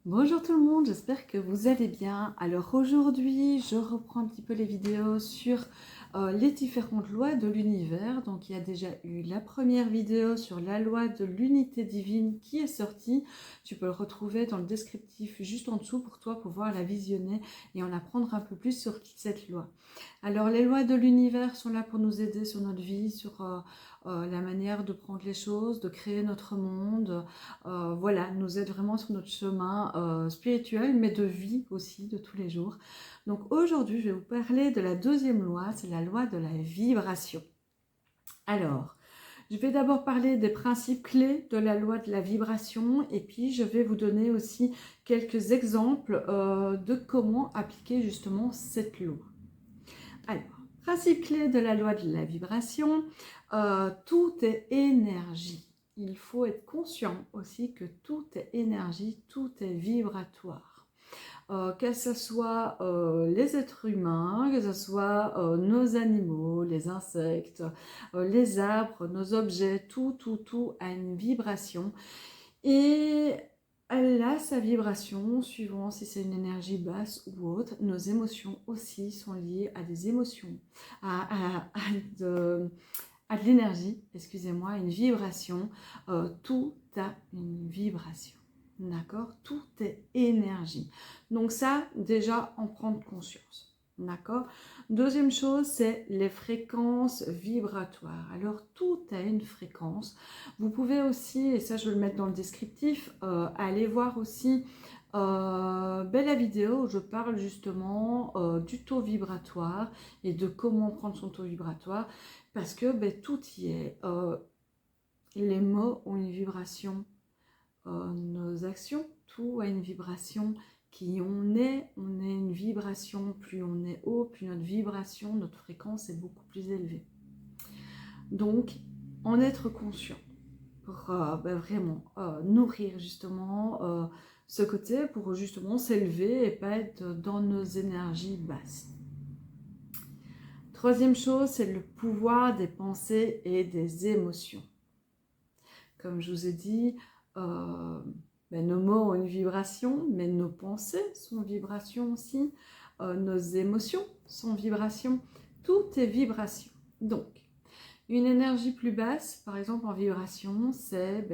Bonjour tout le monde, j'espère que vous allez bien. Alors aujourd'hui, je reprends un petit peu les vidéos sur les différentes lois de l'univers. Donc il y a déjà eu la première vidéo sur la loi de l'unité divine qui est sortie. Tu peux le retrouver dans le descriptif juste en dessous pour toi pouvoir la visionner et en apprendre un peu plus sur cette loi. Alors les lois de l'univers sont là pour nous aider sur notre vie, sur la manière de prendre les choses, de créer notre monde. Voilà, nous aide vraiment sur notre chemin spirituel, mais de vie aussi, de tous les jours. Donc aujourd'hui, je vais vous parler de la deuxième loi, c'est la loi de la vibration. Alors, je vais d'abord parler des principes clés de la loi de la vibration et puis je vais vous donner aussi quelques exemples de comment appliquer justement cette loi. Alors, principe clé de la loi de la vibration, tout est énergie. Il faut être conscient aussi que tout est énergie, tout est vibratoire. Que ce soit les êtres humains, que ce soit nos animaux, les insectes, les arbres, nos objets, tout a une vibration. Et elle a sa vibration suivant si c'est une énergie basse ou autre. Nos émotions aussi sont liées à des émotions, à de l'énergie, excusez-moi, une vibration. Tout a une vibration. D'accord? Tout est énergie. Donc ça, déjà, en prendre conscience. D'accord? Deuxième chose, c'est les fréquences vibratoires. Alors, tout a une fréquence. Vous pouvez aussi, et ça je vais le mettre dans le descriptif, aller voir aussi la vidéo où je parle justement du taux vibratoire et de comment prendre son taux vibratoire parce que tout y est. Les mots ont une vibration, nos actions, tout a une vibration. Qui on est une vibration. Plus on est haut, plus notre vibration, notre fréquence est beaucoup plus élevée. Donc, en être conscient pour vraiment nourrir justement ce côté pour justement s'élever et pas être dans nos énergies basses. Troisième chose, c'est le pouvoir des pensées et des émotions. Comme je vous ai dit, nos mots ont une vibration, mais nos pensées sont vibrations aussi, nos émotions sont vibrations, tout est vibration. Donc, une énergie plus basse, par exemple en vibration, c'est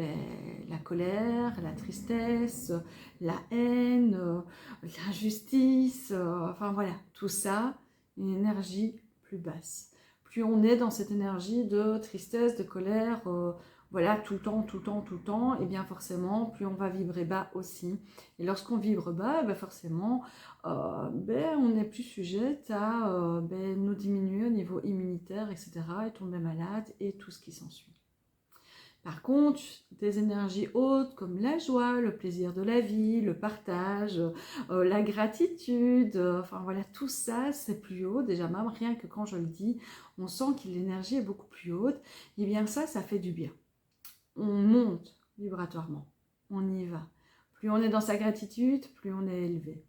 la colère, la tristesse, la haine, l'injustice, enfin voilà, tout ça, une énergie plus basse. Plus on est dans cette énergie de tristesse, de colère, voilà, tout le temps, et bien forcément, plus on va vibrer bas aussi. Et lorsqu'on vibre bas, forcément, on est plus sujette à nous diminuer au niveau immunitaire, etc., et tomber malade, et tout ce qui s'ensuit. Par contre, des énergies hautes comme la joie, le plaisir de la vie, le partage, la gratitude, enfin voilà, tout ça, c'est plus haut. Déjà, même rien que quand je le dis, on sent que l'énergie est beaucoup plus haute. Et bien ça fait du bien. On monte vibratoirement, on y va. Plus on est dans sa gratitude, plus on est élevé.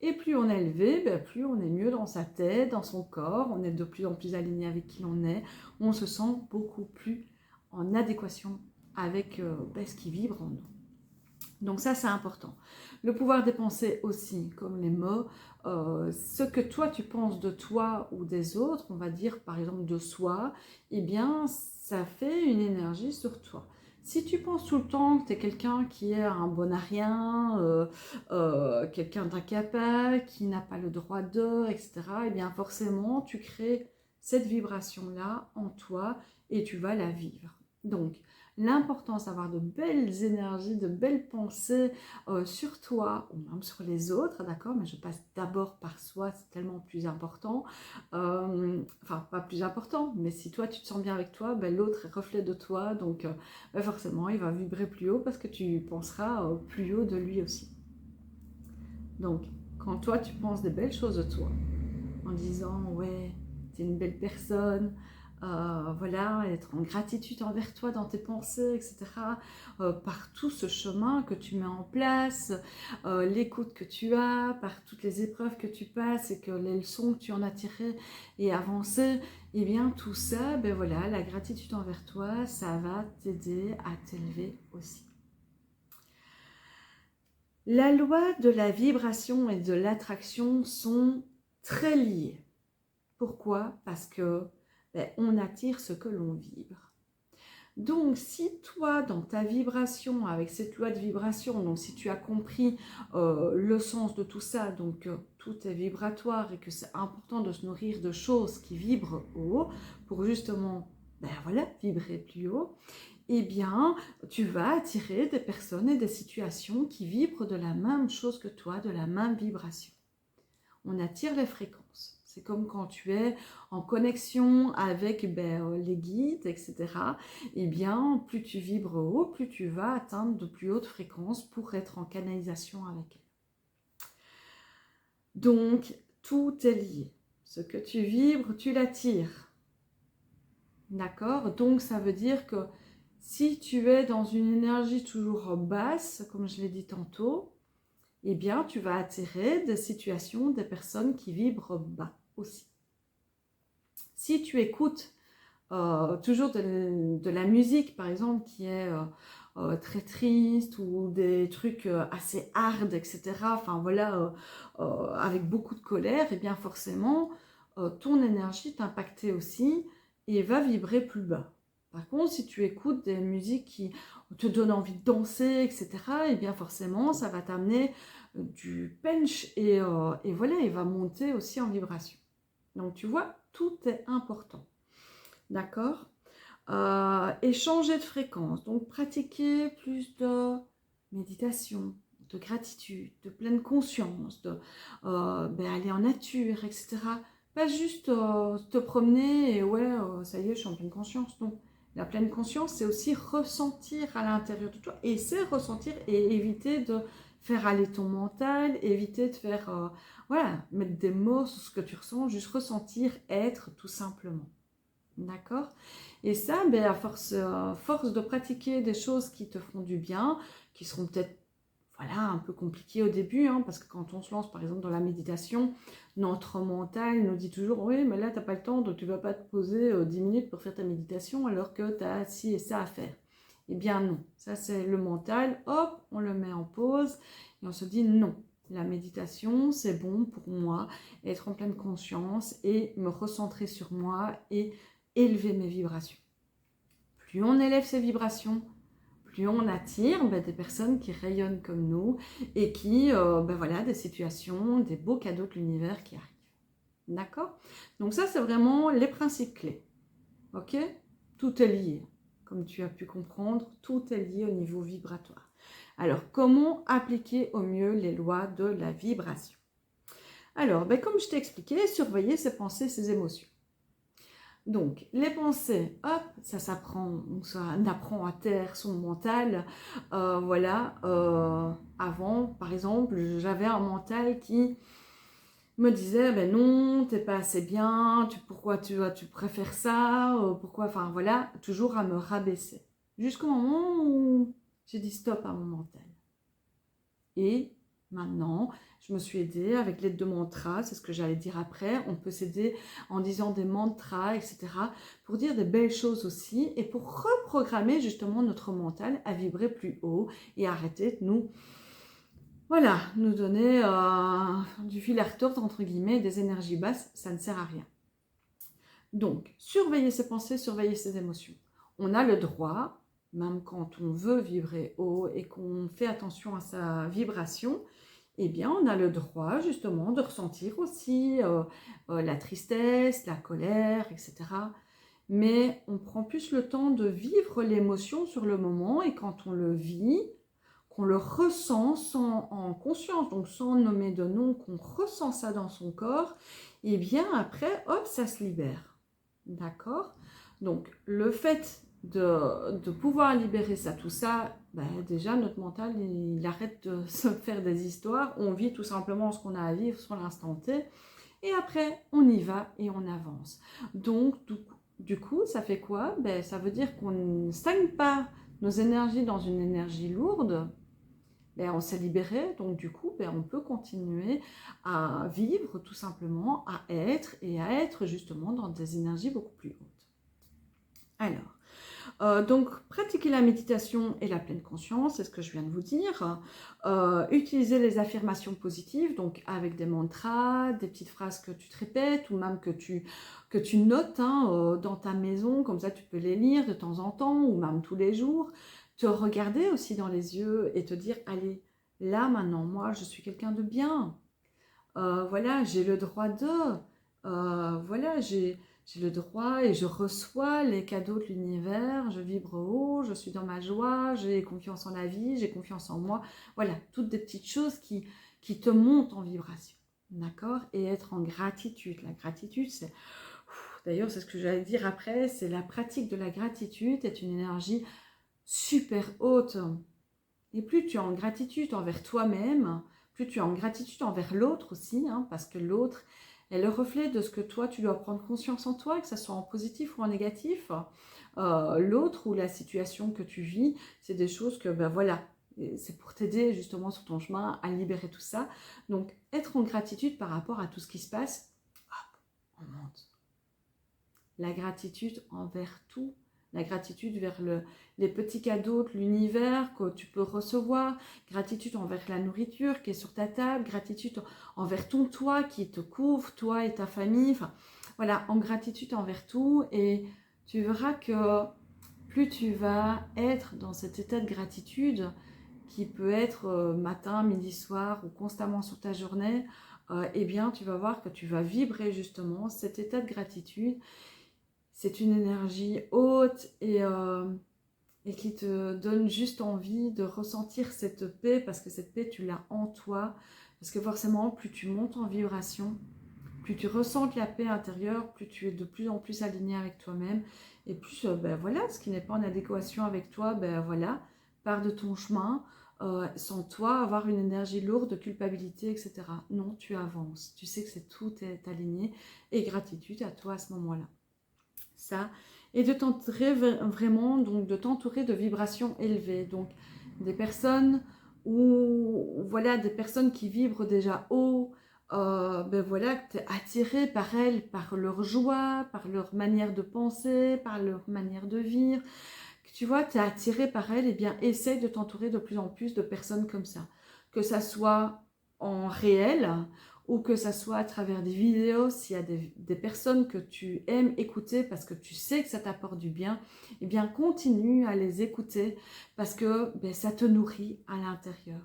Et plus on est élevé, plus on est mieux dans sa tête, dans son corps, on est de plus en plus aligné avec qui l'on est, on se sent beaucoup plus en adéquation avec ce qui vibre en nous. Donc ça, c'est important. Le pouvoir des pensées aussi, comme les mots, ce que toi tu penses de toi ou des autres, on va dire par exemple de soi, eh bien ça fait une énergie sur toi. Si tu penses tout le temps que tu es quelqu'un qui est un bon à rien, quelqu'un d'incapable, qui n'a pas le droit de, etc., eh bien forcément tu crées cette vibration-là en toi et tu vas la vivre. Donc, l'importance d'avoir de belles énergies, de belles pensées sur toi ou même sur les autres, d'accord? Mais je passe d'abord par soi, c'est tellement plus important. Enfin, pas plus important, mais si toi tu te sens bien avec toi, l'autre est reflet de toi, donc forcément il va vibrer plus haut parce que tu penseras plus haut de lui aussi. Donc, quand toi tu penses des belles choses de toi, en disant ouais, t'es une belle personne, voilà, être en gratitude envers toi dans tes pensées, etc. Par tout ce chemin que tu mets en place, l'écoute que tu as, par toutes les épreuves que tu passes et que les leçons que tu en as tirées et avancées, et bien tout ça, voilà, la gratitude envers toi, ça va t'aider à t'élever aussi. La loi de la vibration et de l'attraction sont très liées. Pourquoi? Parce que on attire ce que l'on vibre. Donc, si toi, dans ta vibration, avec cette loi de vibration, donc si tu as compris le sens de tout ça, donc tout est vibratoire et que c'est important de se nourrir de choses qui vibrent haut pour justement, vibrer plus haut, eh bien, tu vas attirer des personnes et des situations qui vibrent de la même chose que toi, de la même vibration. On attire les fréquences. C'est comme quand tu es en connexion avec les guides, etc. Eh bien, plus tu vibres haut, plus tu vas atteindre de plus hautes fréquences pour être en canalisation avec elles. Donc, tout est lié. Ce que tu vibres, tu l'attires. D'accord? Donc, ça veut dire que si tu es dans une énergie toujours basse, comme je l'ai dit tantôt, eh bien, tu vas attirer des situations, des personnes qui vibrent bas aussi. Si tu écoutes toujours de la musique, par exemple, qui est très triste ou des trucs assez hard, etc., enfin voilà, avec beaucoup de colère, eh bien forcément, ton énergie est impactée aussi et va vibrer plus bas. Par contre, si tu écoutes des musiques qui te donnent envie de danser, etc., eh bien forcément, ça va t'amener du punch et voilà, il va monter aussi en vibration. Donc tu vois, tout est important. D'accord? Et changer de fréquence. Donc pratiquer plus de méditation, de gratitude, de pleine conscience, de aller en nature, etc. Pas juste te promener et ça y est, je suis en pleine conscience. Non. La pleine conscience, c'est aussi ressentir à l'intérieur de toi. Et c'est ressentir et éviter de faire aller ton mental, éviter de faire, mettre des mots sur ce que tu ressens, juste ressentir, être tout simplement. D'accord? Et ça, à force de pratiquer des choses qui te font du bien, qui seront peut-être un peu compliquées au début, parce que quand on se lance par exemple dans la méditation, notre mental nous dit toujours oui, mais là tu n'as pas le temps, donc tu ne vas pas te poser 10 minutes pour faire ta méditation alors que tu as ci et ça à faire. Eh bien non, ça c'est le mental, hop, on le met en pause et on se dit non. La méditation, c'est bon pour moi, être en pleine conscience et me recentrer sur moi et élever mes vibrations. Plus on élève ses vibrations, plus on attire des personnes qui rayonnent comme nous et qui, des situations, des beaux cadeaux de l'univers qui arrivent. D'accord? Donc ça, c'est vraiment les principes clés. Ok? Tout est lié. Comme tu as pu comprendre, tout est lié au niveau vibratoire. Alors, comment appliquer au mieux les lois de la vibration? Alors, comme je t'ai expliqué, surveiller ses pensées, ses émotions. Donc, les pensées, hop, ça s'apprend, on apprend à taire son mental. Avant, par exemple, j'avais un mental qui me disait, non, t'es pas assez bien, pourquoi tu préfères ça, toujours à me rabaisser. Jusqu'au moment où j'ai dit stop à mon mental. Et maintenant, je me suis aidée avec l'aide de mantras, c'est ce que j'allais dire après. On peut s'aider en disant des mantras, etc. pour dire des belles choses aussi et pour reprogrammer justement notre mental à vibrer plus haut et arrêter de nous donner du fil à retordre, entre guillemets, des énergies basses. Ça ne sert à rien. Donc, surveiller ses pensées, surveiller ses émotions. On a le droit, même quand on veut vibrer haut et qu'on fait attention à sa vibration, eh bien, on a le droit justement de ressentir aussi la tristesse, la colère, etc. Mais on prend plus le temps de vivre l'émotion sur le moment et quand on le vit, qu'on le ressent en conscience, donc sans nommer de nom, qu'on ressent ça dans son corps, et bien après, hop, ça se libère. D'accord? Donc, le fait de pouvoir libérer ça, tout ça, déjà, notre mental, il arrête de se faire des histoires. On vit tout simplement ce qu'on a à vivre sur l'instant T. Et après, on y va et on avance. Donc, du coup, ça fait quoi? Ça veut dire qu'on ne stagne pas nos énergies dans une énergie lourde. On s'est libéré, donc du coup, on peut continuer à vivre tout simplement, à être justement dans des énergies beaucoup plus hautes. Alors, Donc, pratiquer la méditation et la pleine conscience, c'est ce que je viens de vous dire. Utiliser les affirmations positives, donc avec des mantras, des petites phrases que tu te répètes ou même que tu notes dans ta maison, comme ça tu peux les lire de temps en temps ou même tous les jours. Te regarder aussi dans les yeux et te dire, allez, là maintenant, moi je suis quelqu'un de bien. Voilà, j'ai le droit de... voilà, j'ai le droit et je reçois les cadeaux de l'univers, je vibre haut, je suis dans ma joie, j'ai confiance en la vie, j'ai confiance en moi. Voilà, toutes des petites choses qui te montent en vibration. D'accord? Et être en gratitude. La gratitude, c'est... D'ailleurs, c'est ce que j'allais dire après, c'est la pratique de la gratitude est une énergie super haute. Et plus tu es en gratitude envers toi-même, plus tu es en gratitude envers l'autre aussi, parce que l'autre est le reflet de ce que toi, tu dois prendre conscience en toi, que ce soit en positif ou en négatif. L'autre ou la situation que tu vis, c'est des choses que, ben voilà, c'est pour t'aider justement sur ton chemin à libérer tout ça. Donc, être en gratitude par rapport à tout ce qui se passe, hop, on monte. La gratitude envers tout. La gratitude vers les petits cadeaux de l'univers que tu peux recevoir, gratitude envers la nourriture qui est sur ta table, gratitude envers ton toit qui te couvre, toi et ta famille. Enfin, voilà, en gratitude envers tout. Et tu verras que plus tu vas être dans cet état de gratitude qui peut être matin, midi, soir ou constamment sur ta journée, eh bien tu vas voir que tu vas vibrer justement cet état de gratitude. C'est une énergie haute et qui te donne juste envie de ressentir cette paix, parce que cette paix, tu l'as en toi. Parce que forcément, plus tu montes en vibration, plus tu ressens la paix intérieure, plus tu es de plus en plus aligné avec toi-même. Et plus, ben voilà, ce qui n'est pas en adéquation avec toi, ben voilà, pars de ton chemin, sans toi avoir une énergie lourde de culpabilité, etc. Non, tu avances. Tu sais que tout est aligné. Et gratitude à toi à ce moment-là. Ça, et de t'entourer vraiment, donc de t'entourer de vibrations élevées, donc des personnes voilà, des personnes qui vibrent déjà haut, ben voilà, que tu es attiré par elles, par leur joie, par leur manière de penser, par leur manière de vivre, que tu vois, tu es attiré par elles, et bien essaye de t'entourer de plus en plus de personnes comme ça, que ça soit en réel, ou que ça soit à travers des vidéos, s'il y a des personnes que tu aimes écouter parce que tu sais que ça t'apporte du bien, eh bien continue à les écouter parce que ben, ça te nourrit à l'intérieur.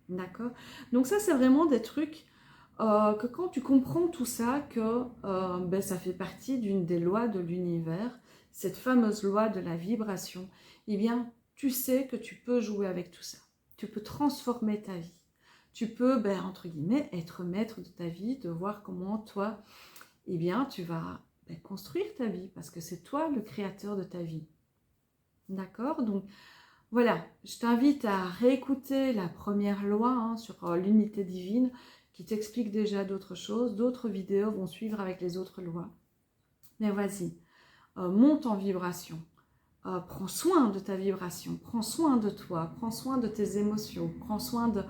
D'accord? Donc ça, c'est vraiment des trucs que quand tu comprends tout ça, que ben, ça fait partie d'une des lois de l'univers, cette fameuse loi de la vibration, eh bien tu sais que tu peux jouer avec tout ça. Tu peux transformer ta vie. Tu peux, ben, entre guillemets, être maître de ta vie, de voir comment toi, eh bien, tu vas ben, construire ta vie, parce que c'est toi le créateur de ta vie. D'accord? Donc, voilà, je t'invite à réécouter la première loi sur l'unité divine, qui t'explique déjà d'autres choses. D'autres vidéos vont suivre avec les autres lois. Mais vas-y, monte en vibration. Prends soin de ta vibration, prends soin de toi, prends soin de tes émotions, prends soin de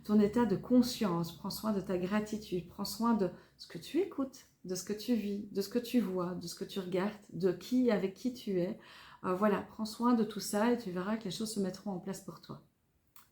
ton état de conscience, prends soin de ta gratitude, prends soin de ce que tu écoutes, de ce que tu vis, de ce que tu vois, de ce que tu regardes, de qui, avec qui tu es. Voilà, prends soin de tout ça et tu verras que les choses se mettront en place pour toi.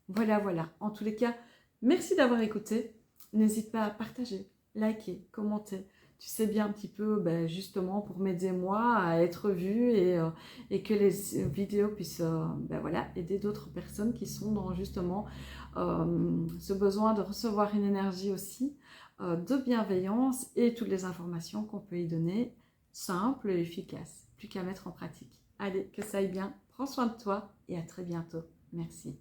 Voilà, voilà. En tous les cas, merci d'avoir écouté. N'hésite pas à partager, liker, commenter. Tu sais bien un petit peu, ben, justement, pour m'aider moi à être vue et que les vidéos puissent ben, voilà, aider d'autres personnes qui sont dans justement ce besoin de recevoir une énergie aussi de bienveillance et toutes les informations qu'on peut y donner, simples et efficaces. Plus qu'à mettre en pratique. Allez, que ça aille bien. Prends soin de toi et à très bientôt. Merci.